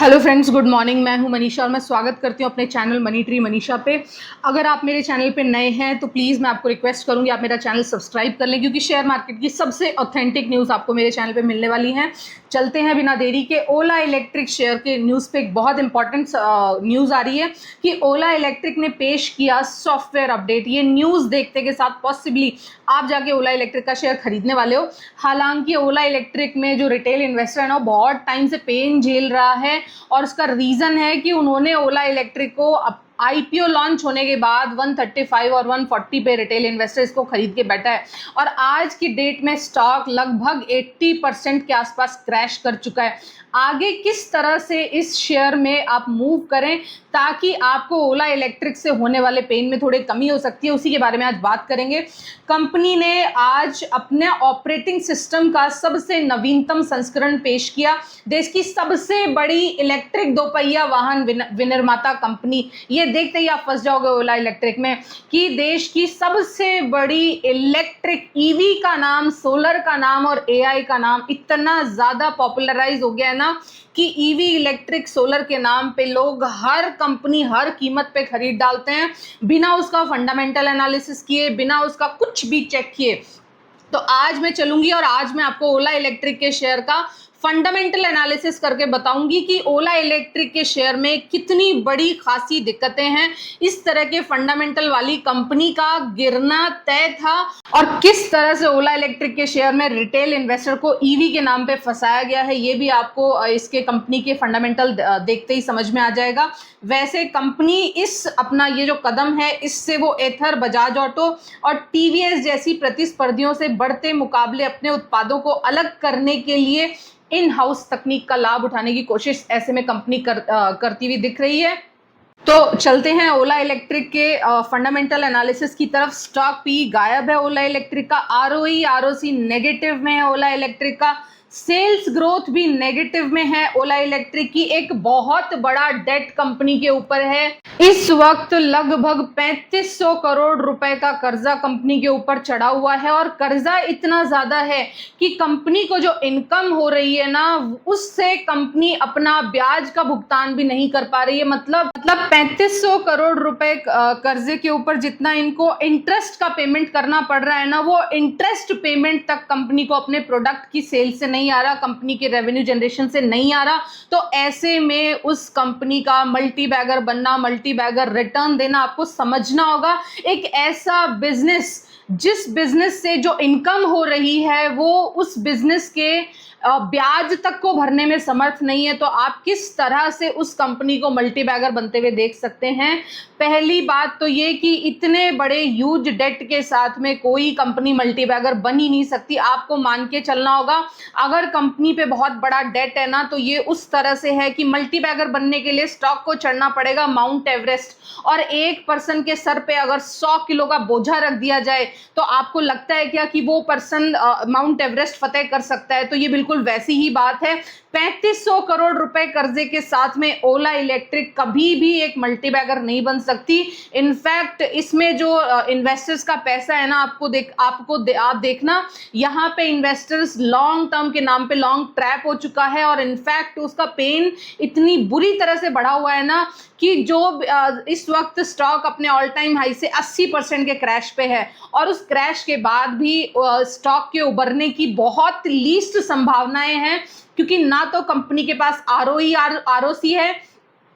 Hello friends, good morning. मैं हूं मनीषा और मैं स्वागत करती हूं अपने चैनल मनी ट्री मनीषा पे। अगर आप मेरे चैनल पे नए हैं तो प्लीज़ मैं आपको रिक्वेस्ट करूंगी आप मेरा चैनल सब्सक्राइब कर लें, क्योंकि शेयर मार्केट की सबसे ऑथेंटिक न्यूज़ आपको मेरे चैनल पे मिलने वाली हैं। चलते हैं बिना देरी के। ओला इलेक्ट्रिक शेयर के न्यूज़ पे एक बहुत इंपॉर्टेंट न्यूज़ आ रही है कि ओला इलेक्ट्रिक ने पेश किया सॉफ्टवेयर अपडेट। ये न्यूज़ देखते के साथ पॉसिबली आप जाके ओला इलेक्ट्रिक का शेयर खरीदने वाले हो। हालांकि ओला इलेक्ट्रिक में जो रिटेल इन्वेस्टर है ना, बहुत टाइम से पेन झेल रहा है और उसका रीजन है कि उन्होंने ओला इलेक्ट्रिक को आईपीओ लॉन्च होने के बाद 135 और 140 पे रिटेल इन्वेस्टर इसको खरीद के बैठा है और आज की डेट में स्टॉक लगभग 80% के आसपास क्रैश कर चुका है। आगे किस तरह से इस शेयर में आप मूव करें ताकि आपको ओला इलेक्ट्रिक से होने वाले पेन में थोड़ी कमी हो सकती है, उसी के बारे में आज बात करेंगे। कंपनी ने आज अपने ऑपरेटिंग सिस्टम का सबसे नवीनतम संस्करण पेश किया। देश की सबसे बड़ी इलेक्ट्रिक दोपहिया वाहन विनिर्माता कंपनी, ये देखते ही आप फंस जाओगे ओला इलेक्ट्रिक में कि देश की सबसे बड़ी इलेक्ट्रिक ईवी का नाम, सोलर का नाम और एआई का नाम इतना ज्यादा पॉपुलराइज हो गया है ना कि ईवी, इलेक्ट्रिक, सोलर के नाम पे लोग हर कंपनी हर कीमत पे खरीद डालते हैं बिना उसका फंडामेंटल एनालिसिस किए, बिना उसका कुछ भी चेक किए। तो आज मैं चलूंगी और आज मैं आपको ओला इलेक्ट्रिक के शेयर का फंडामेंटल एनालिसिस करके बताऊंगी कि ओला इलेक्ट्रिक के शेयर में कितनी बड़ी खासी दिक्कतें हैं। इस तरह के फंडामेंटल वाली कंपनी का गिरना तय था और किस तरह से ओला इलेक्ट्रिक के शेयर में रिटेल इन्वेस्टर को ईवी के नाम पे फंसाया गया है, ये भी आपको इसके कंपनी के फंडामेंटल देखते ही समझ में आ जाएगा। वैसे कंपनी इस अपना ये जो कदम है, इससे वो एथर, बजाज ऑटो और टीवीएस जैसी प्रतिस्पर्धियों से बढ़ते मुकाबले अपने उत्पादों को अलग करने के लिए इन हाउस तकनीक का लाभ उठाने की कोशिश ऐसे में कंपनी करती हुई दिख रही है। तो चलते हैं ओला इलेक्ट्रिक के फंडामेंटल एनालिसिस की तरफ। स्टॉक पी गायब है ओला इलेक्ट्रिक का, आरओई आरओसी नेगेटिव में है ओला इलेक्ट्रिक का, सेल्स ग्रोथ भी नेगेटिव में है ओला इलेक्ट्रिक की। एक बहुत बड़ा डेट कंपनी के ऊपर है। इस वक्त लगभग 3500 करोड़ रुपए का कर्जा कंपनी के ऊपर चढ़ा हुआ है और कर्जा इतना ज्यादा है कि कंपनी को जो इनकम हो रही है ना, उससे कंपनी अपना ब्याज का भुगतान भी नहीं कर पा रही है। मतलब 3500 करोड़ रुपए कर्जे के ऊपर जितना इनको इंटरेस्ट का पेमेंट करना पड़ रहा है ना, वो इंटरेस्ट पेमेंट तक कंपनी को अपने प्रोडक्ट की सेल से नहीं आ रहा, कंपनी के रेवेन्यू जनरेशन से नहीं आ रहा। तो ऐसे में उस कंपनी का मल्टी बैगर बनना, मल्टी बैगर रिटर्न देना आपको समझना होगा। एक ऐसा बिजनेस जिस बिजनेस से जो इनकम हो रही है वो उस बिजनेस के ब्याज तक को भरने में समर्थ नहीं है, तो आप किस तरह से उस कंपनी को मल्टी बैगर बनते हुए देख सकते हैं। पहली बात तो ये कि इतने बड़े ह्यूज डेट के साथ में कोई कंपनी मल्टी बैगर बन ही नहीं सकती। आपको मान के चलना होगा अगर कंपनी पे बहुत बड़ा डेट है ना, तो ये उस तरह से है कि मल्टी बैगर बनने के लिए स्टॉक को चढ़ना पड़ेगा माउंट एवरेस्ट, और एक पर्सन के सर पे अगर 100 किलो का बोझा रख दिया जाए तो आपको लगता है क्या कि वो पर्सन माउंट एवरेस्ट फतेह कर सकता है? तो ये बिल्कुल वैसी ही बात है। 3500 करोड़ रुपए कर्जे के साथ में ओला इलेक्ट्रिक कभी भी एक मल्टी बैगर नहीं बन सकती। इनफैक्ट इसमें जो इन्वेस्टर्स का पैसा है ना, आप देखना, यहाँ पे इन्वेस्टर्स लॉन्ग टर्म के नाम पे लॉन्ग ट्रैप हो चुका है और इनफैक्ट उसका पेन इतनी बुरी तरह से बढ़ा हुआ है ना कि जो इस वक्त स्टॉक अपने ऑल टाइम हाई से 80% के क्रैश पे है और उस क्रैश के बाद भी स्टॉक के उबरने की बहुत लीस्ट संभावनाएं हैं, क्योंकि ना तो कंपनी के पास आरओई आरओसी है,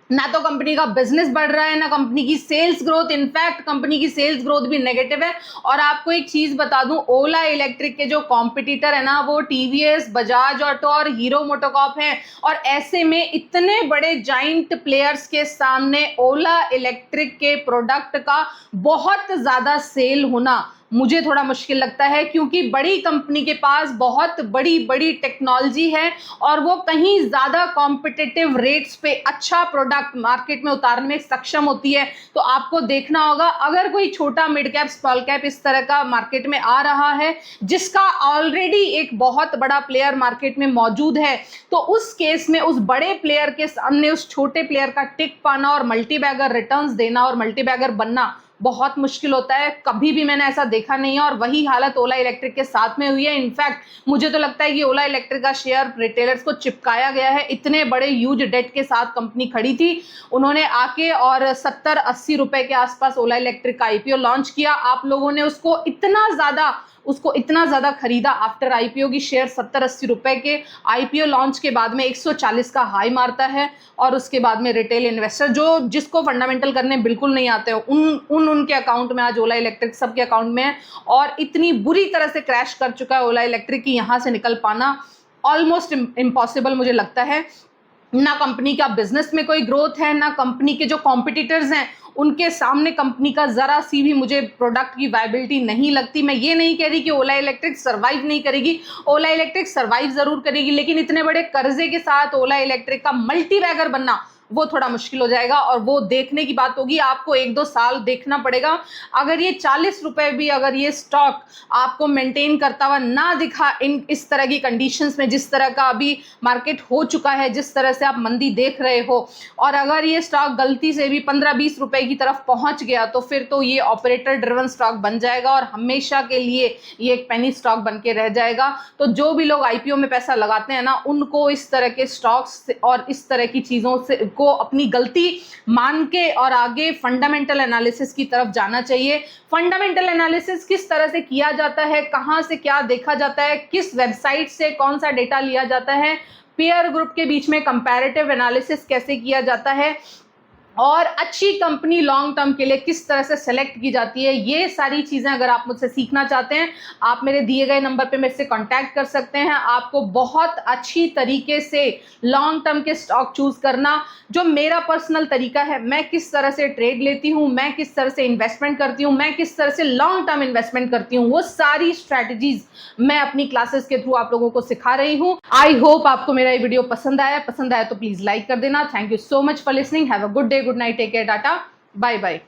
ना तो कंपनी का बिजनेस बढ़ रहा है, ना कंपनी की सेल्स ग्रोथ। इनफैक्ट कंपनी की सेल्स ग्रोथ भी नेगेटिव है। और आपको एक चीज बता दूं, ओला इलेक्ट्रिक के जो कॉम्पिटिटर है ना, वो टीवीएस, बजाज ऑटो और हीरो मोटोकॉर्प है। और ऐसे में इतने बड़े जाइंट प्लेयर्स के सामने ओला इलेक्ट्रिक के प्रोडक्ट का बहुत ज्यादा सेल होना मुझे थोड़ा मुश्किल लगता है, क्योंकि बड़ी कंपनी के पास बहुत बड़ी बड़ी टेक्नोलॉजी है और वो कहीं ज़्यादा कॉम्पिटिटिव रेट्स पे अच्छा प्रोडक्ट मार्केट में उतारने में सक्षम होती है। तो आपको देखना होगा, अगर कोई छोटा मिड कैप, स्मॉल कैप इस तरह का मार्केट में आ रहा है जिसका ऑलरेडी एक बहुत बड़ा प्लेयर मार्केट में मौजूद है, तो उस केस में उस बड़े प्लेयर के सामने उस छोटे प्लेयर का टिक पाना और मल्टी बैगर रिटर्न्स देना और मल्टी बैगर बनना बहुत मुश्किल होता है, कभी भी मैंने ऐसा देखा नहीं है। और वही हालत ओला इलेक्ट्रिक के साथ में हुई है। इनफैक्ट मुझे तो लगता है कि ओला इलेक्ट्रिक का शेयर रिटेलर्स को चिपकाया गया है। इतने बड़े ह्यूज डेट के साथ कंपनी खड़ी थी, उन्होंने आके और 70-80 रुपए के आसपास ओला इलेक्ट्रिक का आईपीओ लॉन्च किया। आप लोगों ने उसको इतना ज्यादा खरीदा। आफ्टर आईपीओ की शेयर 70-80 रुपए के आईपीओ लॉन्च के बाद में 140 का हाई मारता है। और उसके बाद में रिटेल इन्वेस्टर जिसको फंडामेंटल करने बिल्कुल नहीं आते उनके अकाउंट में आज ओला इलेक्ट्रिक सबके अकाउंट में है। और इतनी बुरी तरह से क्रैश कर चुका है ओला इलेक्ट्रिक की यहां से निकल पाना ऑलमोस्ट इम्पॉसिबल मुझे लगता है। ना कंपनी का बिजनेस में कोई ग्रोथ है, ना कंपनी के जो कॉम्पिटिटर्स हैं उनके सामने कंपनी का जरा सी भी मुझे प्रोडक्ट की वायबिलिटी नहीं लगती। मैं ये नहीं कह रही कि ओला इलेक्ट्रिक सर्वाइव नहीं करेगी, ओला इलेक्ट्रिक सर्वाइव जरूर करेगी, लेकिन इतने बड़े कर्जे के साथ ओला इलेक्ट्रिक का मल्टी बैगर बनना वो थोड़ा मुश्किल हो जाएगा। और वो देखने की बात होगी, आपको 1-2 साल देखना पड़ेगा। अगर ये 40 रुपए भी अगर ये स्टॉक आपको मेंटेन करता हुआ ना दिखा इस तरह की कंडीशंस में, जिस तरह का अभी मार्केट हो चुका है, जिस तरह से आप मंदी देख रहे हो, और अगर ये स्टॉक गलती से भी 15-20 रुपए की तरफ पहुंच गया तो फिर तो ये ऑपरेटर ड्रिवन स्टॉक बन जाएगा और हमेशा के लिए ये एक पेनी स्टॉक बन के रह जाएगा। तो जो भी लोग आईपीओ में पैसा लगाते हैं ना, उनको इस तरह के स्टॉक्स और इस तरह की चीजों से को अपनी गलती मान के और आगे फंडामेंटल एनालिसिस की तरफ जाना चाहिए। फंडामेंटल एनालिसिस किस तरह से किया जाता है, कहां से क्या देखा जाता है, किस वेबसाइट से कौन सा डेटा लिया जाता है, पीयर ग्रुप के बीच में कंपैरेटिव एनालिसिस कैसे किया जाता है, और अच्छी कंपनी लॉन्ग टर्म के लिए किस तरह से सेलेक्ट की जाती है, ये सारी चीजें अगर आप मुझसे सीखना चाहते हैं, आप मेरे दिए गए नंबर पे मेरे से कांटेक्ट कर सकते हैं। आपको बहुत अच्छी तरीके से लॉन्ग टर्म के स्टॉक चूज करना, जो मेरा पर्सनल तरीका है, मैं किस तरह से ट्रेड लेती हूँ, मैं किस तरह से इन्वेस्टमेंट करती हूँ, मैं किस तरह से लॉन्ग टर्म इन्वेस्टमेंट करती हूँ, वो सारी स्ट्रैटेजीज मैं अपनी क्लासेस के थ्रू आप लोगों को सिखा रही हूँ। आई होप आपको मेरा ये वीडियो पसंद आया तो प्लीज लाइक कर देना। Thank you so much for listening. Have a good day, good night, take care, tata, bye bye.